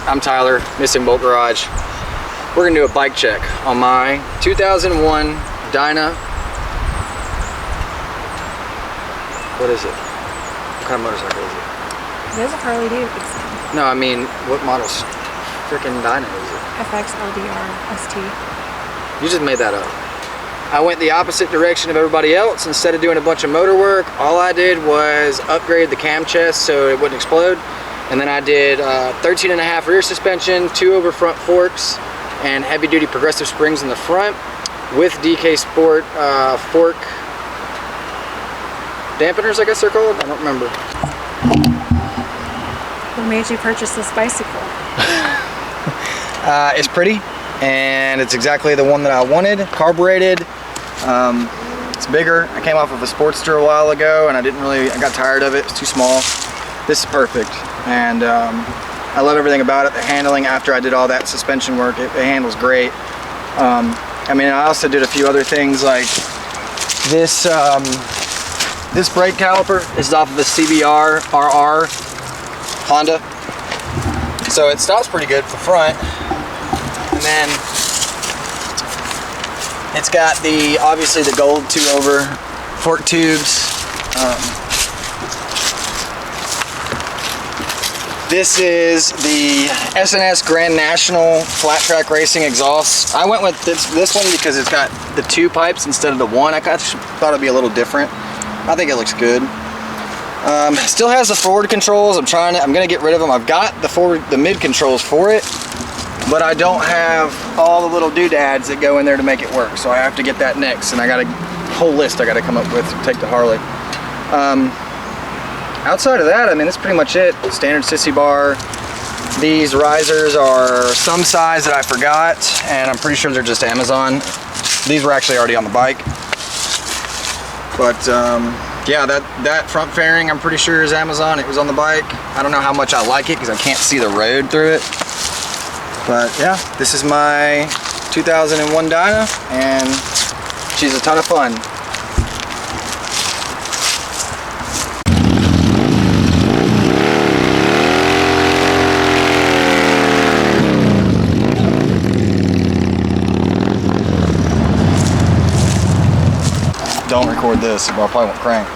I'm Tyler, Missing Bolt Garage. We're gonna do a bike check on my 2001 Dyna. What is it? What kind of motorcycle is it? It is a Harley Davidson. No, I mean, what model's freaking Dyna is it? FX LDR ST. You just made that up. I went the opposite direction of everybody else. Instead of doing a bunch of motor work, all I did was upgrade the cam chest so it wouldn't explode. And then I did 13.5 rear suspension, 2 over front forks, and heavy duty progressive springs in the front with DK Sport fork dampeners, I guess they're called. I don't remember. What made you purchase this bicycle? It's pretty, and it's exactly the one that I wanted. Carbureted. It's bigger. I came off of a Sportster a while ago, and I got tired of it. It's too small. This is perfect, and I love everything about it. The handling after I did all that suspension work, it handles great. I mean, I also did a few other things like this. This brake caliper is off of a CBR RR Honda, so it stops pretty good for front. And then it's got obviously the gold 2 over fork tubes. This is the S&S Grand National Flat Track Racing exhaust. I went with this one because it's got the 2 pipes instead of the 1. I thought it'd be a little different. I think it looks good. Still has the forward controls. I'm gonna get rid of them. I've got the mid controls for it, but I don't have all the little doodads that go in there to make it work. So I have to get that next, and I got a whole list I got to come up with to take to Harley. Outside of that, I mean, that's pretty much it. Standard sissy bar. These risers are some size that I forgot, and I'm pretty sure they're just Amazon. These were actually already on the bike. But yeah, that front fairing I'm pretty sure is Amazon. It was on the bike. I don't know how much I like it because I can't see the road through it. But yeah, this is my 2001 Dyna, and she's a ton of fun. Don't record this, or I probably won't crank.